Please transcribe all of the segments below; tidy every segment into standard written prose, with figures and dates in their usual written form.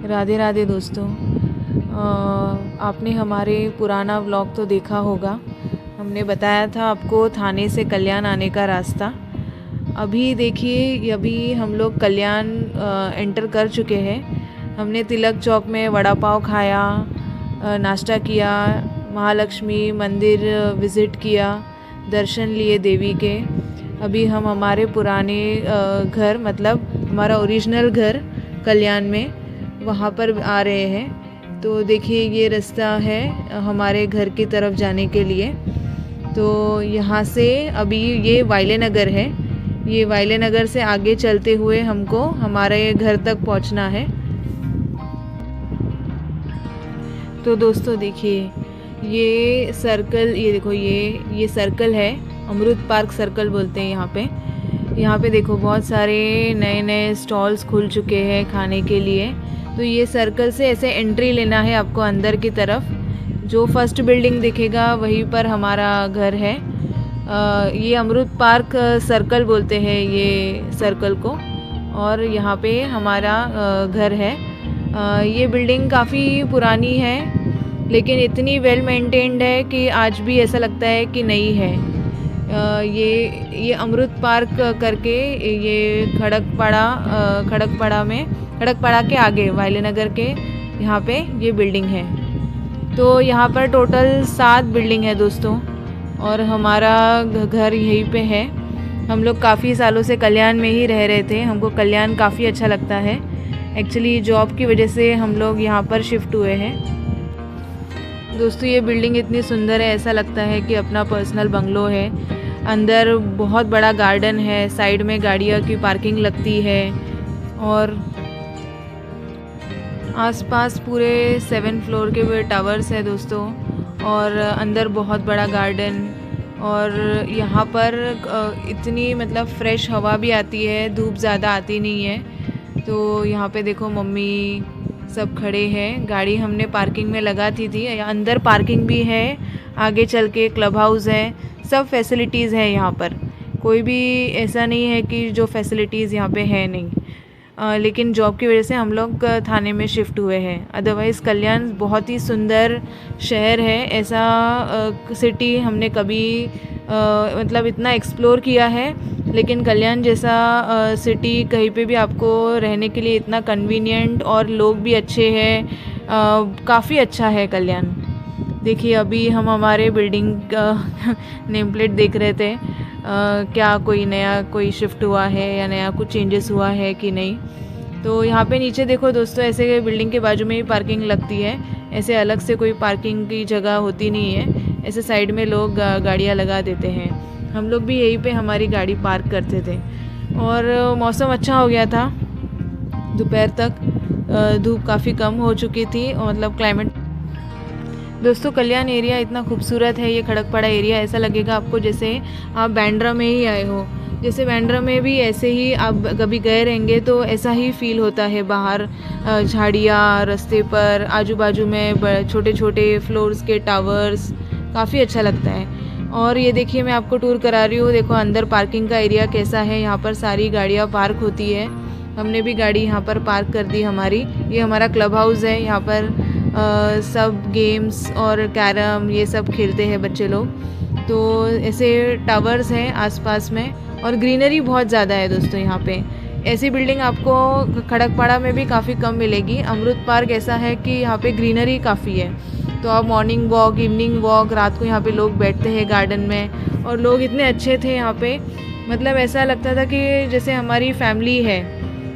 राधे राधे दोस्तों। आपने हमारे पुराना व्लॉग तो देखा होगा। हमने बताया था आपको थाने से कल्याण आने का रास्ता। अभी देखिए, अभी हम लोग कल्याण एंटर कर चुके हैं। हमने तिलक चौक में वड़ा पाव खाया, नाश्ता किया, महालक्ष्मी मंदिर विज़िट किया, दर्शन लिए देवी के। अभी हम हमारे पुराने घर, मतलब हमारा ओरिजिनल घर कल्याण में, वहाँ पर आ रहे हैं। तो देखिए, ये रास्ता है हमारे घर की तरफ जाने के लिए। तो यहाँ से अभी ये वाइले नगर है। ये वाइले नगर से आगे चलते हुए हमको हमारे घर तक पहुँचना है। तो दोस्तों देखिए, ये सर्कल, ये देखो, ये सर्कल है, अमृत पार्क सर्कल बोलते हैं यहाँ पे। यहाँ पे देखो बहुत सारे नए नए स्टॉल्स खुल चुके हैं खाने के लिए। तो ये सर्कल से ऐसे एंट्री लेना है आपको अंदर की तरफ। जो फर्स्ट बिल्डिंग दिखेगा वहीं पर हमारा घर है। ये अमृत पार्क सर्कल बोलते हैं ये सर्कल को, और यहाँ पे हमारा घर है। ये बिल्डिंग काफ़ी पुरानी है, लेकिन इतनी वेल मेंटेन्ड है कि आज भी ऐसा लगता है कि नई है। ये अमृत पार्क करके, ये खड़कपाड़ा के आगे वाइले नगर के यहाँ पे ये बिल्डिंग है। तो यहाँ पर टोटल 7 बिल्डिंग है दोस्तों, और हमारा घर यहीं पे है। हम लोग काफ़ी सालों से कल्याण में ही रह रहे थे। हमको कल्याण काफ़ी अच्छा लगता है। एक्चुअली जॉब की वजह से हम लोग यहाँ पर शिफ्ट हुए हैं। दोस्तों ये बिल्डिंग इतनी सुंदर है, ऐसा लगता है कि अपना पर्सनल बंगलो है। अंदर बहुत बड़ा गार्डन है, साइड में गाड़ियों की पार्किंग लगती है, और आसपास पूरे 7 फ्लोर के टावर्स है दोस्तों, और अंदर बहुत बड़ा गार्डन। और यहाँ पर इतनी मतलब फ्रेश हवा भी आती है, धूप ज़्यादा आती नहीं है। तो यहाँ पे देखो मम्मी सब खड़े हैं। गाड़ी हमने पार्किंग में लगा थी। अंदर पार्किंग भी है, आगे चल के क्लब हाउस है, सब फैसिलिटीज़ है यहाँ पर। कोई भी ऐसा नहीं है कि जो फैसिलिटीज़ यहाँ पे है नहीं। लेकिन जॉब की वजह से हम लोग थाने में शिफ्ट हुए हैं। अदरवाइज़ कल्याण बहुत ही सुंदर शहर है। ऐसा सिटी हमने कभी मतलब इतना एक्सप्लोर किया है, लेकिन कल्याण जैसा सिटी कहीं पे भी आपको रहने के लिए इतना कन्वीनियंट, और लोग भी अच्छे हैं। काफ़ी अच्छा है कल्याण। देखिए अभी हम हमारे बिल्डिंग का नेम प्लेट देख रहे थे। क्या कोई नया कोई शिफ्ट हुआ है या नया कुछ चेंजेस हुआ है कि नहीं। तो यहाँ पे नीचे देखो दोस्तों, ऐसे बिल्डिंग के बाजू में ही पार्किंग लगती है। ऐसे अलग से कोई पार्किंग की जगह होती नहीं है। ऐसे साइड में लोग गाड़ियाँ लगा देते हैं। हम लोग भी यहीं पे हमारी गाड़ी पार्क करते थे। और मौसम अच्छा हो गया था दोपहर तक। धूप काफ़ी कम हो चुकी थी, मतलब क्लाइमेट। दोस्तों कल्याण एरिया इतना खूबसूरत है। ये खड़कपाड़ा एरिया ऐसा लगेगा आपको जैसे आप बांद्रा में ही आए हो। जैसे बांद्रा में भी ऐसे ही आप कभी गए रहेंगे तो ऐसा ही फील होता है। बाहर झाड़ियाँ, रास्ते पर आजू बाजू में छोटे छोटे फ्लोर्स के टावर्स, काफ़ी अच्छा लगता है। और ये देखिए, मैं आपको टूर करा रही हूँ। देखो अंदर पार्किंग का एरिया कैसा है। यहाँ पर सारी गाड़ियाँ पार्क होती है। हमने भी गाड़ी यहाँ पर पार्क कर दी हमारी। ये हमारा क्लब हाउस है। यहाँ पर सब गेम्स और कैरम ये सब खेलते हैं बच्चे लोग। तो ऐसे टावर्स हैं आसपास में, और ग्रीनरी बहुत ज़्यादा है दोस्तों यहाँ पे। ऐसी बिल्डिंग आपको खड़कपाड़ा में भी काफ़ी कम मिलेगी। अमृत पार्क ऐसा है कि यहाँ पे ग्रीनरी काफ़ी है। तो आप मॉर्निंग वॉक, इवनिंग वॉक, रात को यहाँ पे लोग बैठते हैं गार्डन में। और लोग इतने अच्छे थे यहाँ पे, मतलब ऐसा लगता था कि जैसे हमारी फैमिली है।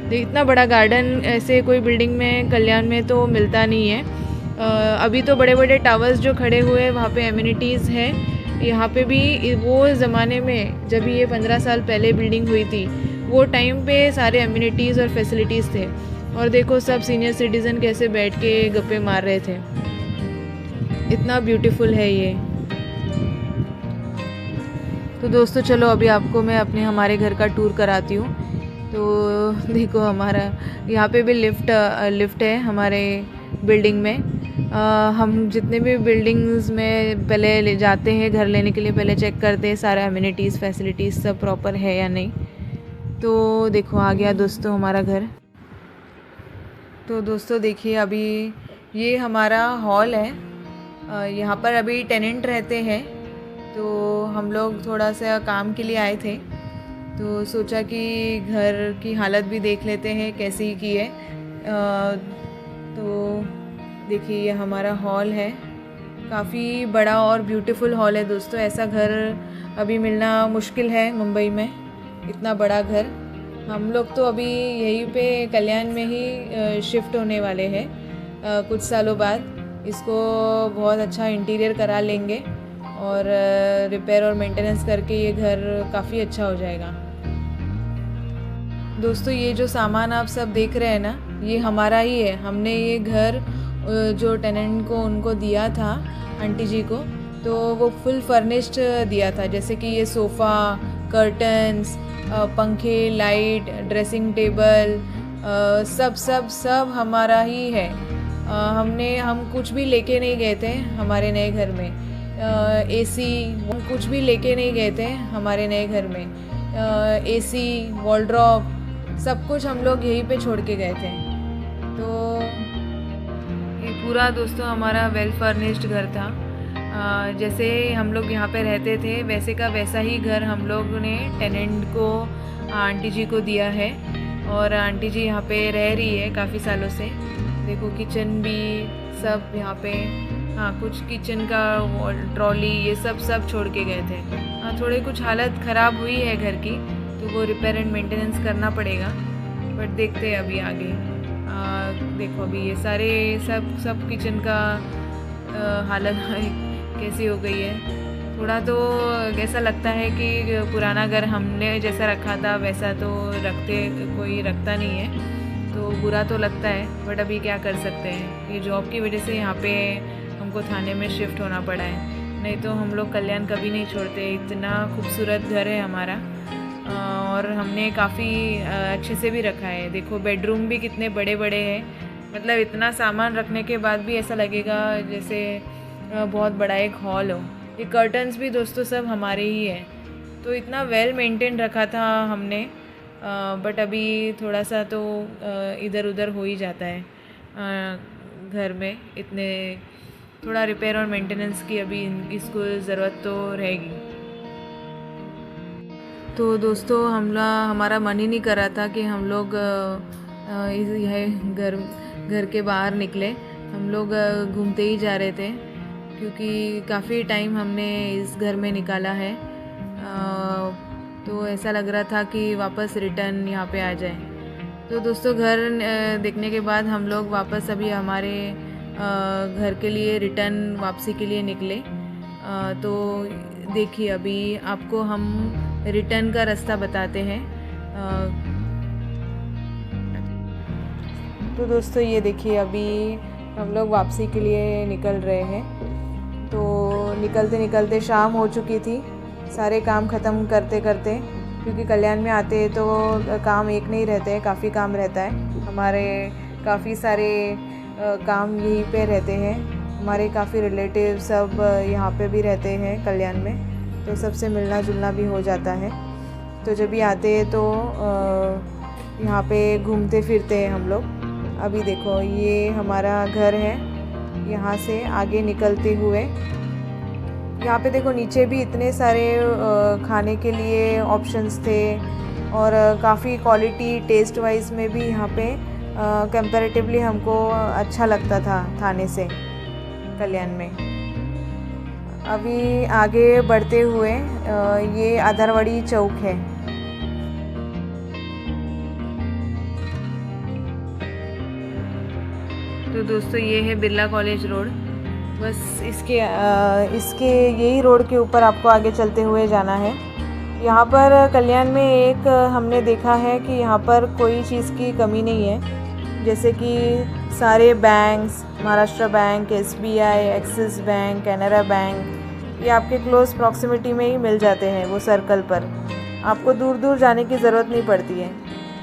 तो इतना बड़ा गार्डन ऐसे कोई बिल्डिंग में कल्याण में तो मिलता नहीं है। अभी तो बड़े बड़े टावर्स जो खड़े हुए हैं वहाँ पे एमिनिटीज़ हैं। यहाँ पे भी वो ज़माने में जब ये 15 साल पहले बिल्डिंग हुई थी, वो टाइम पे सारे एमिनिटीज़ और फैसिलिटीज़ थे। और देखो सब सीनियर सिटीज़न कैसे बैठ के गप्पे मार रहे थे। इतना ब्यूटीफुल है ये। तो दोस्तों चलो अभी आपको मैं हमारे घर का टूर कराती हूँ। तो देखो हमारा यहाँ पे भी लिफ्ट है हमारे बिल्डिंग में। हम जितने भी बिल्डिंग्स में पहले ले जाते हैं घर लेने के लिए, पहले चेक करते हैं सारा एमिनिटीज़ फैसिलिटीज़ सब प्रॉपर है या नहीं। तो देखो आ गया दोस्तों हमारा घर। तो दोस्तों देखिए, अभी ये हमारा हॉल है। यहाँ पर अभी टेनेंट रहते हैं, तो हम लोग थोड़ा सा काम के लिए आए थे, तो सोचा कि घर की हालत भी देख लेते हैं कैसी की है। तो देखिए, ये हमारा हॉल है। काफ़ी बड़ा और ब्यूटीफुल हॉल है दोस्तों। ऐसा घर अभी मिलना मुश्किल है मुंबई में, इतना बड़ा घर। हम लोग तो अभी यहीं पे कल्याण में ही शिफ्ट होने वाले हैं कुछ सालों बाद। इसको बहुत अच्छा इंटीरियर करा लेंगे और रिपेयर और मेंटेनेंस करके ये घर काफ़ी अच्छा हो जाएगा। दोस्तों, ये जो सामान आप सब देख रहे हैं ना, ये हमारा ही है। हमने ये घर जो टेनेंट को उनको दिया था, आंटी जी को, तो वो फुल फर्निश्ड दिया था। जैसे कि ये सोफ़ा, कर्टन्स, पंखे, लाइट, ड्रेसिंग टेबल, सब सब सब हमारा ही है। हम कुछ भी लेके नहीं गए थे हमारे नए घर में। एसी हम कुछ भी लेके नहीं गए थे हमारे नए घर में। एसी, वॉलड्रॉप, सब कुछ हम लोग यहीं पे छोड़ के गए थे। तो ये पूरा दोस्तों हमारा वेल फर्निश्ड घर था। जैसे हम लोग यहाँ पे रहते थे वैसे का वैसा ही घर हम लोग ने टेनेंट को, आंटी जी को दिया है। और आंटी जी यहाँ पे रह रही है काफ़ी सालों से। देखो, किचन भी सब यहाँ पे, हाँ, कुछ किचन का ट्रॉली ये सब छोड़ के गए थे। हाँ, थोड़ी कुछ हालत ख़राब हुई है घर की, तो वो रिपेयर एंड मेंटेनेंस करना पड़ेगा, बट देखते हैं अभी आगे। देखो, अभी ये सारे सब किचन का हालत कैसी हो गई है। थोड़ा तो ऐसा लगता है कि पुराना घर हमने जैसा रखा था वैसा तो कोई रखता नहीं है, तो बुरा तो लगता है, बट अभी क्या कर सकते हैं। ये जॉब की वजह से यहाँ पे हमको थाने में शिफ्ट होना पड़ा है, नहीं तो हम लोग कल्याण कभी नहीं छोड़ते। इतना खूबसूरत घर है हमारा, और हमने काफ़ी अच्छे से भी रखा है। देखो, बेडरूम भी कितने बड़े बड़े हैं, मतलब इतना सामान रखने के बाद भी ऐसा लगेगा जैसे बहुत बड़ा एक हॉल हो। ये कर्टन्स भी दोस्तों सब हमारे ही है, तो इतना वेल मेंटेन रखा था हमने, बट अभी थोड़ा सा तो इधर उधर हो ही जाता है घर में। इतने थोड़ा रिपेयर और मेंटेनेंस की अभी इसको ज़रूरत तो रहेगी। तो दोस्तों, हमारा मन ही नहीं कर रहा था कि हम लोग यह घर के बाहर निकले। हम लोग घूमते ही जा रहे थे, क्योंकि काफ़ी टाइम हमने इस घर में निकाला है। तो ऐसा लग रहा था कि वापस रिटर्न यहाँ पे आ जाए। तो दोस्तों, घर देखने के बाद हम लोग वापस अभी हमारे घर के लिए रिटर्न वापसी के लिए निकले। तो देखिए, अभी आपको हम रिटर्न का रास्ता बताते हैं। तो दोस्तों, ये देखिए, अभी हम लोग वापसी के लिए निकल रहे हैं। तो निकलते निकलते शाम हो चुकी थी, सारे काम ख़त्म करते करते, क्योंकि कल्याण में आते हैं तो काम एक नहीं रहते हैं, काफ़ी काम रहता है। हमारे काफ़ी सारे काम यहीं पे रहते हैं। हमारे काफ़ी रिलेटिव सब यहाँ पे भी रहते हैं कल्याण में, तो सबसे मिलना जुलना भी हो जाता है। तो जब भी आते हैं तो यहाँ पे घूमते फिरते हैं हम लोग। अभी देखो, ये हमारा घर है। यहाँ से आगे निकलते हुए यहाँ पे देखो, नीचे भी इतने सारे खाने के लिए ऑप्शंस थे, और काफ़ी क्वालिटी टेस्ट वाइज में भी यहाँ पे कंपैरेटिवली हमको अच्छा लगता था थाने से कल्याण में। अभी आगे बढ़ते हुए ये आधारवाड़ी चौक है। तो दोस्तों, ये है बिरला कॉलेज रोड। बस इसके यही रोड के ऊपर आपको आगे चलते हुए जाना है। यहाँ पर कल्याण में एक हमने देखा है कि यहाँ पर कोई चीज़ की कमी नहीं है। जैसे कि सारे banks, Maharashtra bank, SBI, axis bank, Canara bank, ये आपके क्लोज प्रॉक्सिमिटी में ही मिल जाते हैं। वो सर्कल पर आपको दूर दूर जाने की ज़रूरत नहीं पड़ती है,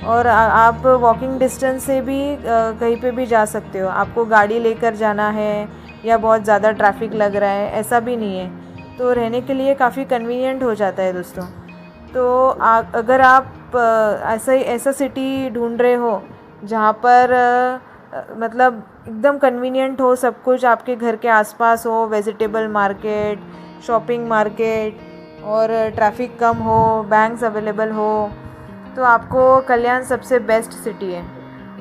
और आप वॉकिंग डिस्टेंस से भी कहीं पे भी जा सकते हो। आपको गाड़ी लेकर जाना है या बहुत ज़्यादा ट्रैफिक लग रहा है, ऐसा भी नहीं है। तो रहने के लिए काफ़ी कन्वीनियंट हो जाता है दोस्तों। तो अगर आप ऐसा सिटी ढूंढ रहे हो जहाँ पर मतलब एकदम कन्वीनियंट हो, सब कुछ आपके घर के आसपास हो, वेजिटेबल मार्केट, शॉपिंग मार्केट, और ट्रैफिक कम हो, बैंक्स अवेलेबल हो, तो आपको कल्याण सबसे बेस्ट सिटी है।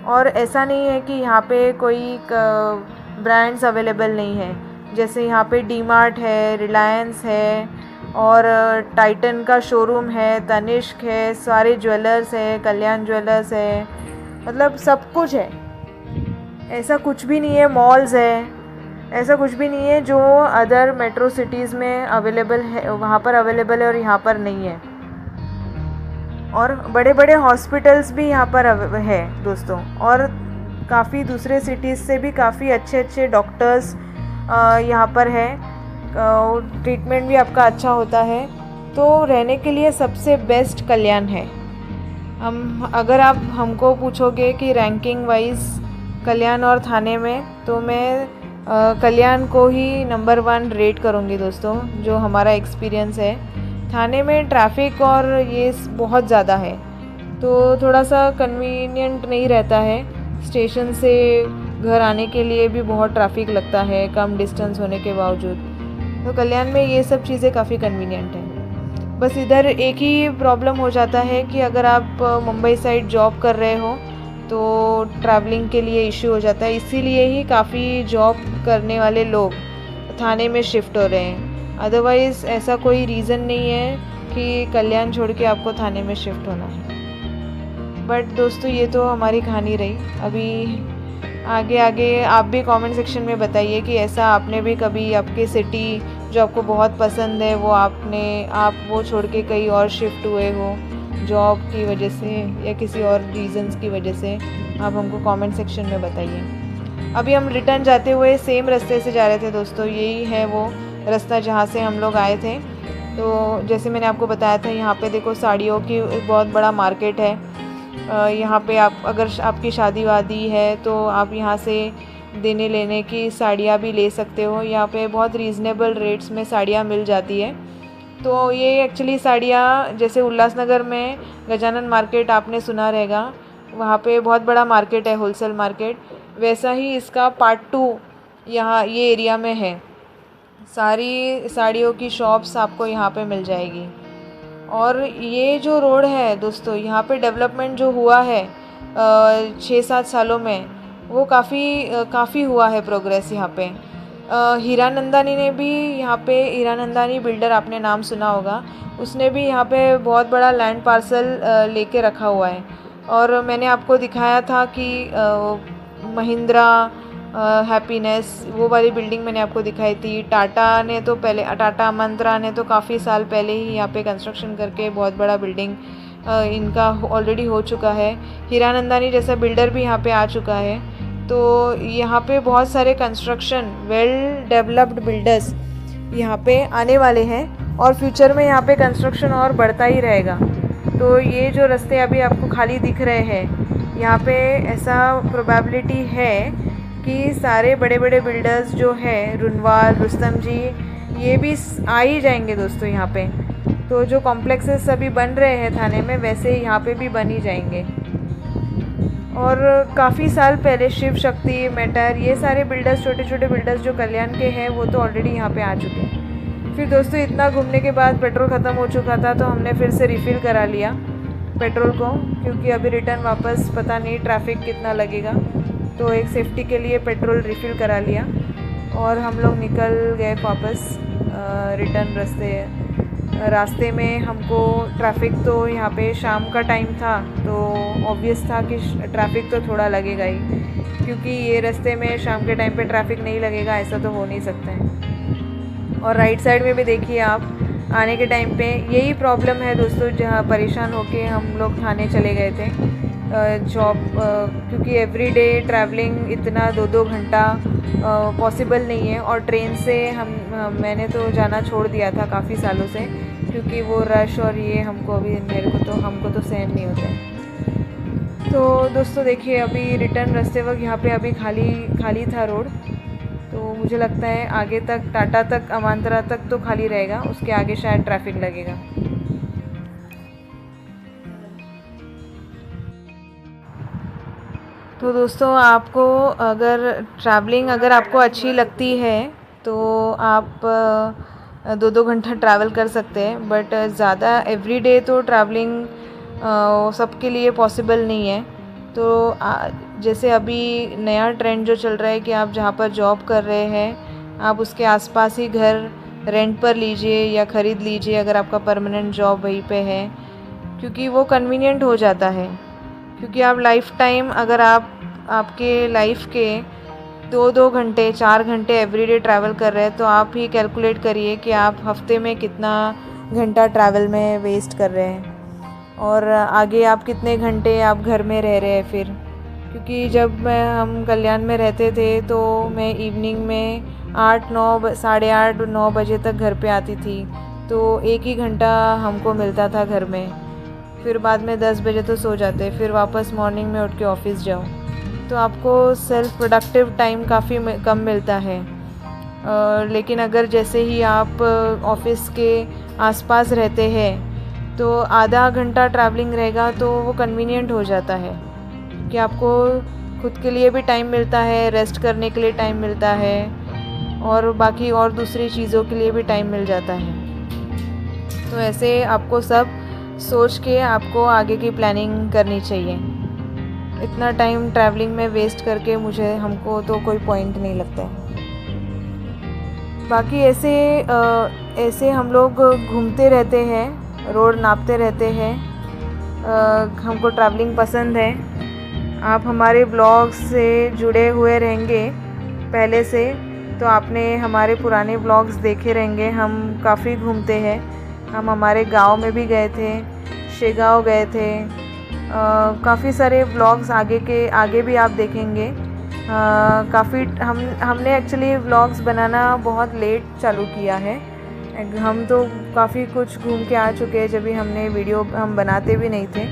और ऐसा नहीं है कि यहाँ पे कोई ब्रांड्स अवेलेबल नहीं है, जैसे यहाँ पे डी मार्ट है, रिलायंस है, और टाइटन का शोरूम है, तनिष्क है, सारे ज्वेलर्स है, कल्याण ज्वेलर्स है, मतलब सब कुछ है। ऐसा कुछ भी नहीं है, मॉल्स है, ऐसा कुछ भी नहीं है जो अदर मेट्रो सिटीज़ में अवेलेबल है, वहाँ पर अवेलेबल है और यहाँ पर नहीं है। और बड़े बड़े हॉस्पिटल्स भी यहाँ पर है दोस्तों, और काफ़ी दूसरे सिटीज़ से भी काफ़ी अच्छे अच्छे डॉक्टर्स यहाँ पर है, ट्रीटमेंट भी आपका अच्छा होता है। तो रहने के लिए सबसे बेस्ट कल्याण है। अगर आप हमको पूछोगे कि रैंकिंग वाइज कल्याण और थाने में, तो मैं कल्याण को ही नंबर 1 रेट करूँगी दोस्तों, जो हमारा एक्सपीरियंस है। थाने में ट्रैफिक और ये बहुत ज़्यादा है, तो थोड़ा सा कन्वीनियंट नहीं रहता है। स्टेशन से घर आने के लिए भी बहुत ट्रैफिक लगता है, कम डिस्टेंस होने के बावजूद। तो कल्याण में ये सब चीज़ें काफ़ी कन्वीनियंट हैं। बस इधर एक ही प्रॉब्लम हो जाता है कि अगर आप मुंबई साइड जॉब कर रहे हो तो ट्रैवलिंग के लिए इश्यू हो जाता है, इसीलिए ही काफ़ी जॉब करने वाले लोग थाने में शिफ्ट हो रहे हैं। अदरवाइज़ ऐसा कोई रीज़न नहीं है कि कल्याण छोड़ के आपको थाने में शिफ्ट होना है। बट दोस्तों ये तो हमारी कहानी रही। अभी आगे आप भी कमेंट सेक्शन में बताइए कि ऐसा आपने भी कभी आपके सिटी जो आपको बहुत पसंद है वो आप वो छोड़ के कहीं और शिफ्ट हुए हो जॉब की वजह से या किसी और रीज़न्स की वजह से, आप हमको कमेंट सेक्शन में बताइए। अभी हम रिटर्न जाते हुए सेम रास्ते से जा रहे थे दोस्तों, यही है वो रास्ता जहाँ से हम लोग आए थे। तो जैसे मैंने आपको बताया था, यहाँ पे देखो साड़ियों की बहुत बड़ा मार्केट है। यहाँ पे आप अगर आपकी शादी वादी है तो आप यहाँ से देने लेने की साड़ियाँ भी ले सकते हो। यहाँ पे बहुत रीज़नेबल रेट्स में साड़ियाँ मिल जाती है। तो ये एक्चुअली साड़ियाँ, जैसे उल्लासनगर में गजानन मार्केट आपने सुना रहेगा, वहाँ पे बहुत बड़ा मार्केट है, होलसेल मार्केट, वैसा ही इसका पार्ट 2 यहाँ ये एरिया में है। सारी साड़ियों की शॉप्स आपको यहाँ पे मिल जाएगी। और ये जो रोड है दोस्तों, यहाँ पे डेवलपमेंट जो हुआ है 6-7 सालों में, वो काफ़ी हुआ है प्रोग्रेस यहाँ पे। हीरानंदानी ने भी यहाँ पे, हीरानंदानी बिल्डर आपने नाम सुना होगा, उसने भी यहाँ पे बहुत बड़ा लैंड पार्सल लेके रखा हुआ है। और मैंने आपको दिखाया था कि महिंद्रा हैप्पीनेस, वो वाली बिल्डिंग मैंने आपको दिखाई थी। टाटा मंत्रा ने तो काफ़ी साल पहले ही यहाँ पे कंस्ट्रक्शन करके बहुत बड़ा बिल्डिंग इनका ऑलरेडी हो चुका है। हीरानंदानी जैसा बिल्डर भी यहाँ पे आ चुका है। तो यहाँ पे बहुत सारे कंस्ट्रक्शन वेल डेवलप्ड बिल्डर्स यहाँ पे आने वाले हैं, और फ्यूचर में यहाँ पे कंस्ट्रक्शन और बढ़ता ही रहेगा। तो ये जो रास्ते अभी आपको खाली दिख रहे हैं, यहाँ पे ऐसा प्रोबेबिलिटी है कि सारे बड़े बड़े बिल्डर्स जो है, रुनवाल, रुस्तम जी, ये भी आ ही जाएंगे दोस्तों यहाँ पे। तो जो कॉम्प्लेक्सेस अभी बन रहे हैं थाने में, वैसे ही यहाँ पे भी बन ही जाएंगे। और काफ़ी साल पहले शिव शक्ति, मेटर, ये सारे बिल्डर्स, छोटे छोटे बिल्डर्स जो कल्याण के हैं, वो तो ऑलरेडी यहाँ पे आ चुके हैं। फिर दोस्तों इतना घूमने के बाद पेट्रोल ख़त्म हो चुका था, तो हमने फिर से रिफ़िल करा लिया पेट्रोल को, क्योंकि अभी रिटर्न वापस पता नहीं ट्रैफिक कितना लगेगा। तो एक सेफ्टी के लिए पेट्रोल रिफ़िल करा लिया और हम लोग निकल गए वापस रिटर्न रास्ते में। हमको ट्रैफिक तो यहाँ पे शाम का टाइम था, तो ऑब्वियस था कि ट्रैफिक तो थोड़ा लगेगा ही, क्योंकि ये रास्ते में शाम के टाइम पे ट्रैफिक नहीं लगेगा ऐसा तो हो नहीं सकता है। और राइट साइड में भी देखिए आप, आने के टाइम पे यही प्रॉब्लम है दोस्तों, जहाँ परेशान होके हम लोग थाने चले गए थे जॉब, क्योंकि एवरीडे ट्रैवलिंग इतना 2-2 घंटा पॉसिबल नहीं है। और ट्रेन से मैंने तो जाना छोड़ दिया था काफ़ी सालों से, क्योंकि वो रश और ये हमको तो सहन नहीं होता है। तो दोस्तों देखिए, अभी रिटर्न रास्ते वक्त यहाँ पे अभी खाली था रोड, तो मुझे लगता है आगे तक टाटा तक, अमांतरा तक तो खाली रहेगा, उसके आगे शायद ट्रैफिक लगेगा। तो दोस्तों आपको अगर ट्रैवलिंग अगर आपको अच्छी लगती है तो आप 2-2 घंटा ट्रैवल कर सकते हैं, बट ज़्यादा एवरीडे तो ट्रैवलिंग सबके लिए पॉसिबल नहीं है। तो जैसे अभी नया ट्रेंड जो चल रहा है कि आप जहाँ पर जॉब कर रहे हैं आप उसके आसपास ही घर रेंट पर लीजिए या ख़रीद लीजिए अगर आपका परमानेंट जॉब वहीं पे है, क्योंकि वो कन्वीनियंट हो जाता है। क्योंकि आप लाइफ टाइम अगर आप आपके लाइफ के 2-2 घंटे 4 घंटे एवरीडे ट्रैवल कर रहे हैं तो आप ही कैलकुलेट करिए कि आप हफ्ते में कितना घंटा ट्रैवल में वेस्ट कर रहे हैं और आगे आप कितने घंटे आप घर में रह रहे हैं फिर। क्योंकि जब हम कल्याण में रहते थे तो मैं इवनिंग में 8-9 8:30-9 बजे तक घर पे आती थी, तो 1 ही घंटा हमको मिलता था घर में। फिर बाद में 10 बजे तो सो जाते, फिर वापस मॉर्निंग में उठ के ऑफिस जाओ, तो आपको सेल्फ प्रोडक्टिव टाइम काफ़ी कम मिलता है। लेकिन अगर जैसे ही आप ऑफिस के आसपास रहते हैं तो आधा घंटा ट्रैवलिंग रहेगा तो वो कन्वीनियंट हो जाता है कि आपको खुद के लिए भी टाइम मिलता है, रेस्ट करने के लिए टाइम मिलता है और बाकी और दूसरी चीज़ों के लिए भी टाइम मिल जाता है। तो ऐसे आपको सब सोच के आपको आगे की प्लानिंग करनी चाहिए। इतना टाइम ट्रैवलिंग में वेस्ट करके हमको तो कोई पॉइंट नहीं लगता है। बाकी ऐसे हम लोग घूमते रहते हैं, रोड नापते रहते हैं। हमको ट्रैवलिंग पसंद है। आप हमारे ब्लॉग से जुड़े हुए रहेंगे पहले से तो आपने हमारे पुराने ब्लॉग्स देखे रहेंगे। हम काफ़ी घूमते हैं। हम हमारे गांव में भी गए थे, शेगांव गए थे। काफ़ी सारे व्लॉग्स आगे भी आप देखेंगे। काफ़ी हमने एक्चुअली व्लॉग्स बनाना बहुत लेट चालू किया है। हम तो काफ़ी कुछ घूम के आ चुके हैं जब भी हमने वीडियो हम बनाते भी नहीं थे,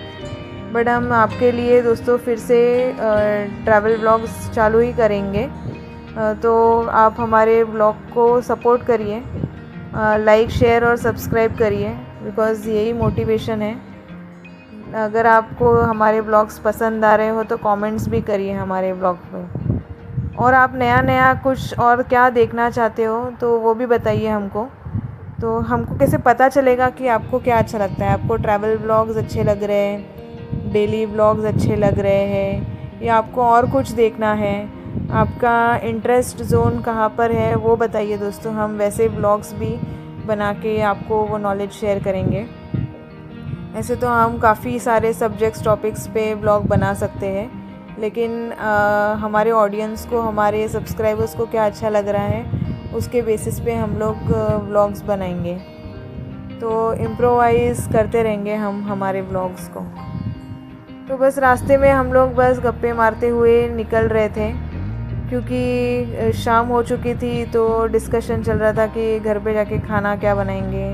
बट हम आपके लिए दोस्तों फिर से ट्रैवल व्लॉग्स चालू ही करेंगे। तो आप हमारे ब्लॉग को सपोर्ट करिए, लाइक शेयर और सब्सक्राइब करिए, बिकॉज़ यही मोटिवेशन है। अगर आपको हमारे ब्लॉग्स पसंद आ रहे हो तो कमेंट्स भी करिए हमारे ब्लॉग पे। और आप नया कुछ और क्या देखना चाहते हो तो वो भी बताइए हमको। तो हमको कैसे पता चलेगा कि आपको क्या अच्छा लगता है। आपको ट्रैवल ब्लॉग्स अच्छे लग रहे हैं, डेली ब्लॉग्स अच्छे लग रहे हैं, या आपको और कुछ देखना है, आपका इंटरेस्ट जोन कहाँ पर है वो बताइए दोस्तों। हम वैसे ब्लॉग्स भी बना के आपको वो नॉलेज शेयर करेंगे। ऐसे तो हम काफ़ी सारे सब्जेक्ट्स टॉपिक्स पे ब्लॉग बना सकते हैं, लेकिन हमारे ऑडियंस को, हमारे सब्सक्राइबर्स को क्या अच्छा लग रहा है उसके बेसिस पे हम लोग ब्लॉग्स बनाएंगे। तो इम्प्रोवाइज़ करते रहेंगे हम हमारे ब्लॉग्स को। तो बस रास्ते में हम लोग बस गप्पे मारते हुए निकल रहे थे, क्योंकि शाम हो चुकी थी तो डिस्कशन चल रहा था कि घर पे जाके खाना क्या बनाएंगे।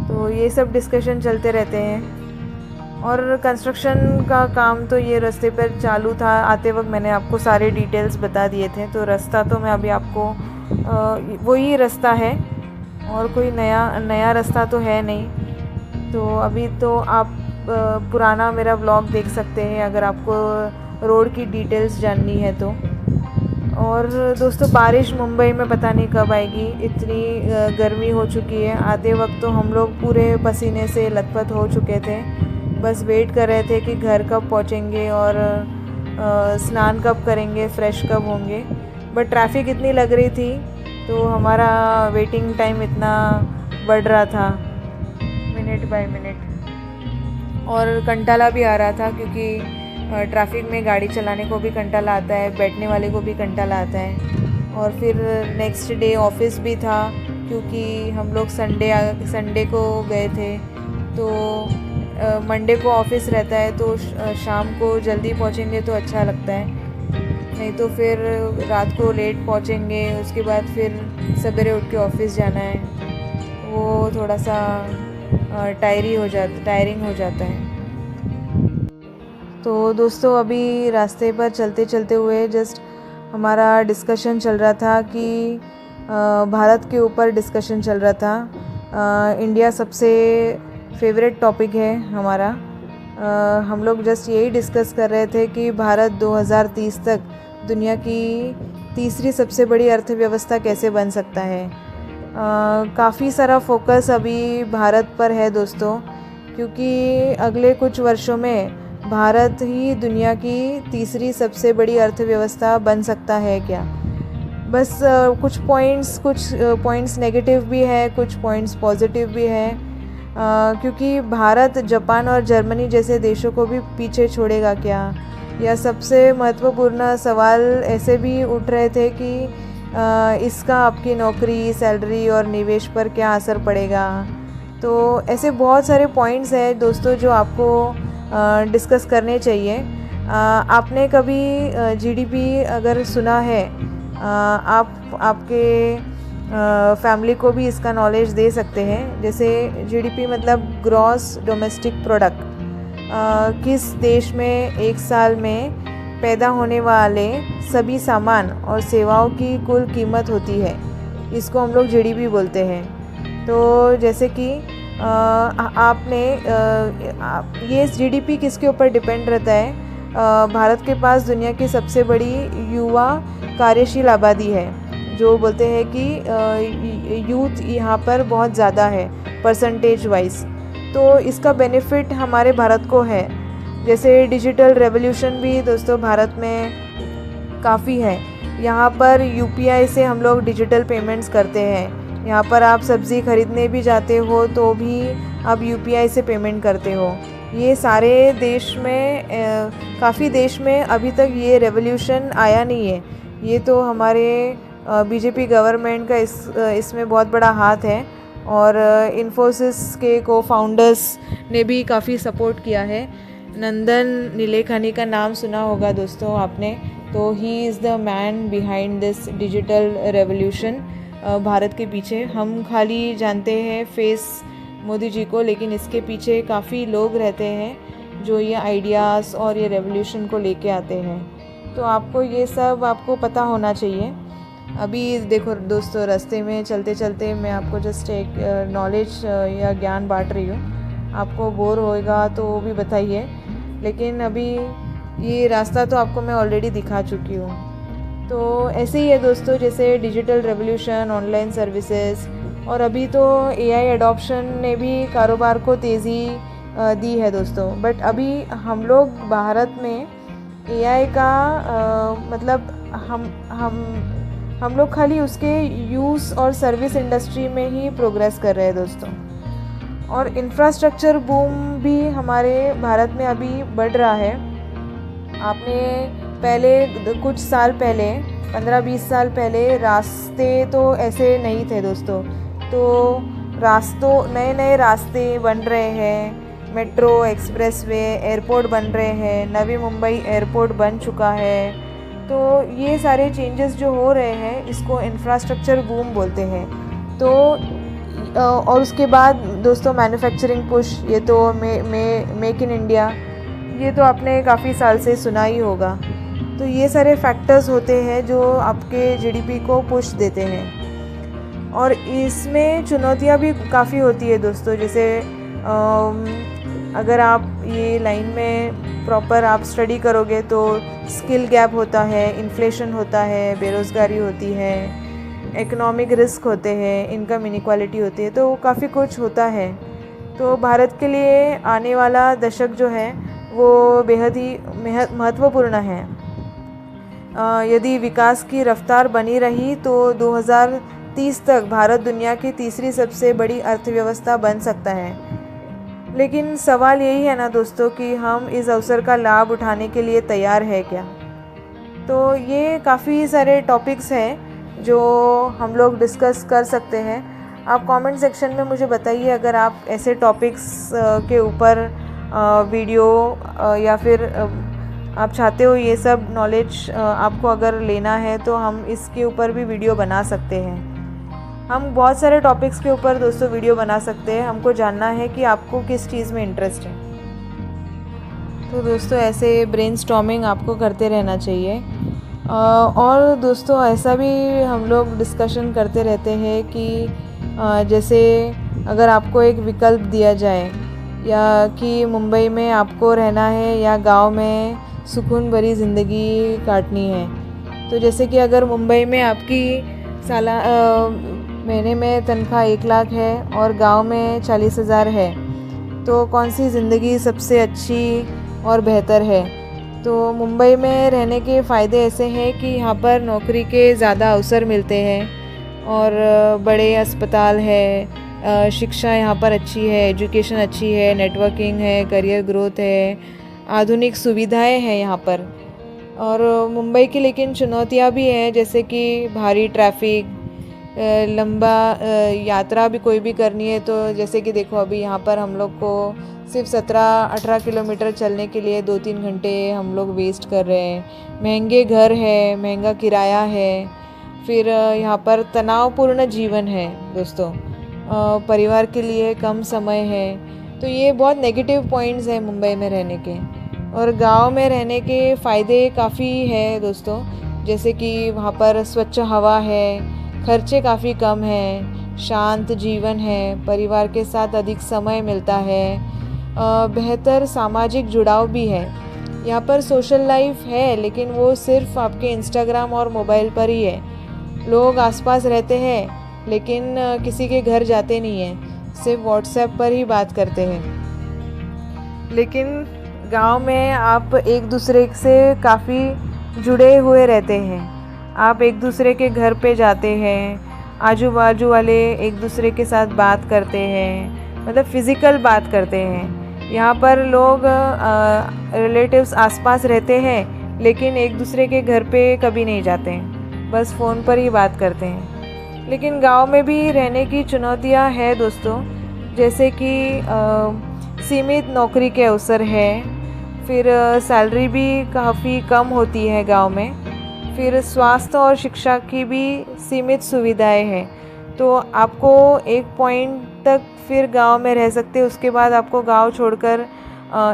तो ये सब डिस्कशन चलते रहते हैं। और कंस्ट्रक्शन का काम तो ये रास्ते पर चालू था। आते वक्त मैंने आपको सारे डिटेल्स बता दिए थे, तो रास्ता तो मैं अभी आपको वही रास्ता है और कोई नया रास्ता तो है नहीं। तो अभी तो आप पुराना मेरा ब्लॉग देख सकते हैं अगर आपको रोड की डिटेल्स जाननी है तो। और दोस्तों बारिश मुंबई में पता नहीं कब आएगी, इतनी गर्मी हो चुकी है। आते वक्त तो हम लोग पूरे पसीने से लथपथ हो चुके थे, बस वेट कर रहे थे कि घर कब पहुंचेंगे और स्नान कब करेंगे, फ्रेश कब होंगे। बट ट्रैफिक इतनी लग रही थी तो हमारा वेटिंग टाइम इतना बढ़ रहा था मिनट बाय मिनट, और कंटाला भी आ रहा था क्योंकि ट्रैफिक में गाड़ी चलाने को भी कंटाला आता है, बैठने वाले को भी कंटाला आता है। और फिर नेक्स्ट डे ऑफिस भी था क्योंकि हम लोग संडे को गए थे, तो मंडे को ऑफिस रहता है, तो शाम को जल्दी पहुंचेंगे तो अच्छा लगता है, नहीं तो फिर रात को लेट पहुंचेंगे, उसके बाद फिर सवेरे उठ के ऑफिस जाना है, वो थोड़ा सा टायरिंग हो जाता है। तो दोस्तों अभी रास्ते पर चलते चलते हुए जस्ट हमारा डिस्कशन चल रहा था कि भारत के ऊपर डिस्कशन चल रहा था। इंडिया सबसे फेवरेट टॉपिक है हमारा, हम लोग जस्ट यही डिस्कस कर रहे थे कि भारत 2030 तक दुनिया की तीसरी सबसे बड़ी अर्थव्यवस्था कैसे बन सकता है। काफ़ी सारा फोकस अभी भारत पर है दोस्तों, क्योंकि अगले कुछ वर्षों में भारत ही दुनिया की तीसरी सबसे बड़ी अर्थव्यवस्था बन सकता है क्या। बस कुछ पॉइंट्स नेगेटिव भी है, कुछ पॉइंट्स पॉजिटिव भी है, क्योंकि भारत जापान और जर्मनी जैसे देशों को भी पीछे छोड़ेगा क्या। या सबसे महत्वपूर्ण सवाल ऐसे भी उठ रहे थे कि इसका आपकी नौकरी, सैलरी और निवेश पर क्या असर पड़ेगा। तो ऐसे बहुत सारे पॉइंट्स हैं दोस्तों जो आपको डिस्कस करने चाहिए। आपने कभी जीडीपी अगर सुना है, आप आपके फैमिली को भी इसका नॉलेज दे सकते हैं। जैसे जीडीपी मतलब ग्रॉस डोमेस्टिक प्रोडक्ट, किस देश में एक साल में पैदा होने वाले सभी सामान और सेवाओं की कुल कीमत होती है, इसको हम लोग जीडीपी बोलते हैं। तो जैसे कि ये जीडीपी किसके ऊपर डिपेंड रहता है। भारत के पास दुनिया की सबसे बड़ी युवा कार्यशील आबादी है, जो बोलते हैं कि यूथ यहाँ पर बहुत ज़्यादा है परसेंटेज वाइज। तो इसका बेनिफिट हमारे भारत को है। जैसे डिजिटल रेवोल्यूशन भी दोस्तों भारत में काफ़ी है। यहाँ पर यूपीआई से हम लोग डिजिटल पेमेंट्स करते हैं। यहाँ पर आप सब्ज़ी ख़रीदने भी जाते हो तो भी आप यूपीआई से पेमेंट करते हो। ये सारे देश में काफ़ी देश में अभी तक ये रेवोल्यूशन आया नहीं है। ये तो हमारे बीजेपी गवर्नमेंट का इसमें बहुत बड़ा हाथ है, और इन्फोसिस के को फाउंडर्स ने भी काफ़ी सपोर्ट किया है। नंदन नीलेकानी का नाम सुना होगा दोस्तों आपने, तो he is the man behind this digital revolution. Bharat के पीछे हम खाली जानते हैं फेस मोदी जी को, लेकिन इसके पीछे काफ़ी लोग रहते हैं जो ये आइडियाज़ और ये रेवोल्यूशन को लेके आते हैं। तो आपको ये सब आपको पता होना चाहिए। अभी देखो दोस्तों, रास्ते में चलते चलते मैं आपको जस्ट एक नॉलेज या ज्ञान बांट रही हूँ। आपको बोर होएगा तो वो भी बताइए, लेकिन अभी ये रास्ता तो आपको मैं ऑलरेडी दिखा चुकी हूँ। तो ऐसे ही है दोस्तों, जैसे डिजिटल रेवोल्यूशन, ऑनलाइन सर्विसेज, और अभी तो एआई एडॉप्शन ने भी कारोबार को तेज़ी दी है दोस्तों। बट अभी हम लोग भारत में एआई का मतलब हम लोग खाली उसके यूज़ और सर्विस इंडस्ट्री में ही प्रोग्रेस कर रहे हैं दोस्तों। और इंफ्रास्ट्रक्चर बूम भी हमारे भारत में अभी बढ़ रहा है। आपने पहले कुछ साल पहले 15-20 साल पहले रास्ते तो ऐसे नहीं थे दोस्तों। तो नए नए रास्ते बन रहे हैं, मेट्रो, एक्सप्रेसवे, एयरपोर्ट बन रहे हैं, नवी मुंबई एयरपोर्ट बन चुका है। तो ये सारे चेंजेस जो हो रहे हैं इसको इंफ्रास्ट्रक्चर बूम बोलते हैं। तो और उसके बाद दोस्तों मैन्युफैक्चरिंग पुश, ये तो मेक इन इंडिया, ये तो आपने काफ़ी साल से सुना ही होगा। तो ये सारे फैक्टर्स होते हैं जो आपके जीडीपी को पुश देते हैं। और इसमें चुनौतियाँ भी काफ़ी होती है दोस्तों। जैसे अगर आप ये लाइन में प्रॉपर आप स्टडी करोगे तो स्किल गैप होता है, इन्फ्लेशन होता है, बेरोज़गारी होती है, इकोनॉमिक रिस्क होते हैं, इनकम इनइक्वालिटी होती है, तो काफ़ी कुछ होता है। तो भारत के लिए आने वाला दशक जो है वो बेहद ही महत्वपूर्ण है। यदि विकास की रफ्तार बनी रही तो 2030 तक भारत दुनिया की तीसरी सबसे बड़ी अर्थव्यवस्था बन सकता है। लेकिन सवाल यही है ना दोस्तों कि हम इस अवसर का लाभ उठाने के लिए तैयार है क्या। तो ये काफ़ी सारे टॉपिक्स हैं जो हम लोग डिस्कस कर सकते हैं। आप कमेंट सेक्शन में मुझे बताइए अगर आप ऐसे टॉपिक्स के ऊपर वीडियो या फिर आप चाहते हो ये सब नॉलेज आपको अगर लेना है तो हम इसके ऊपर भी वीडियो बना सकते हैं। हम बहुत सारे टॉपिक्स के ऊपर दोस्तों वीडियो बना सकते हैं। हमको जानना है कि आपको किस चीज़ में इंटरेस्ट है। तो दोस्तों ऐसे ब्रेनस्टॉर्मिंग आपको करते रहना चाहिए। और दोस्तों ऐसा भी हम लोग डिस्कशन करते रहते हैं कि जैसे अगर आपको एक विकल्प दिया जाए या कि मुंबई में आपको रहना है या गांव में सुकून भरी ज़िंदगी काटनी है। तो जैसे कि अगर मुंबई में आपकी महीने में तनख्वाह 1 लाख है और गांव में 40,000 है, तो कौन सी ज़िंदगी सबसे अच्छी और बेहतर है? तो मुंबई में रहने के फ़ायदे ऐसे हैं कि यहाँ पर नौकरी के ज़्यादा अवसर मिलते हैं और बड़े अस्पताल है, शिक्षा यहाँ पर अच्छी है, एजुकेशन अच्छी है, नेटवर्किंग है, करियर ग्रोथ है, आधुनिक सुविधाएं हैं यहाँ पर। और मुंबई की लेकिन चुनौतियाँ भी हैं, जैसे कि भारी ट्रैफिक, लंबा यात्रा भी कोई भी करनी है तो जैसे कि देखो अभी यहाँ पर हम लोग को सिर्फ 17-18 किलोमीटर चलने के लिए 2-3 घंटे हम लोग वेस्ट कर रहे हैं। महंगे घर है, महंगा किराया है, फिर यहाँ पर तनावपूर्ण जीवन है दोस्तों, परिवार के लिए कम समय है। तो ये बहुत नेगेटिव पॉइंट्स हैं मुंबई में रहने के। और गांव में रहने के फ़ायदे काफ़ी हैं दोस्तों, जैसे कि वहाँ पर स्वच्छ हवा है, खर्चे काफ़ी कम हैं, शांत जीवन है, परिवार के साथ अधिक समय मिलता है, बेहतर सामाजिक जुड़ाव भी है। यहाँ पर सोशल लाइफ है लेकिन वो सिर्फ आपके इंस्टाग्राम और मोबाइल पर ही है। लोग आसपास रहते हैं लेकिन किसी के घर जाते नहीं हैं, सिर्फ व्हाट्सएप पर ही बात करते हैं। लेकिन गांव में आप एक दूसरे से काफ़ी जुड़े हुए रहते हैं, आप एक दूसरे के घर पे जाते हैं, आजू बाजू वाले एक दूसरे के साथ बात करते हैं, मतलब फ़िज़िकल बात करते हैं। यहाँ पर लोग रिलेटिव्स आसपास रहते हैं लेकिन एक दूसरे के घर पे कभी नहीं जाते हैं, बस फ़ोन पर ही बात करते हैं। लेकिन गांव में भी रहने की चुनौतियाँ हैं दोस्तों, जैसे कि सीमित नौकरी के अवसर है, फिर सैलरी भी काफ़ी कम होती है गांव में, फिर स्वास्थ्य और शिक्षा की भी सीमित सुविधाएं हैं। तो आपको एक पॉइंट तक फिर गांव में रह सकते हैं, उसके बाद आपको गांव छोड़कर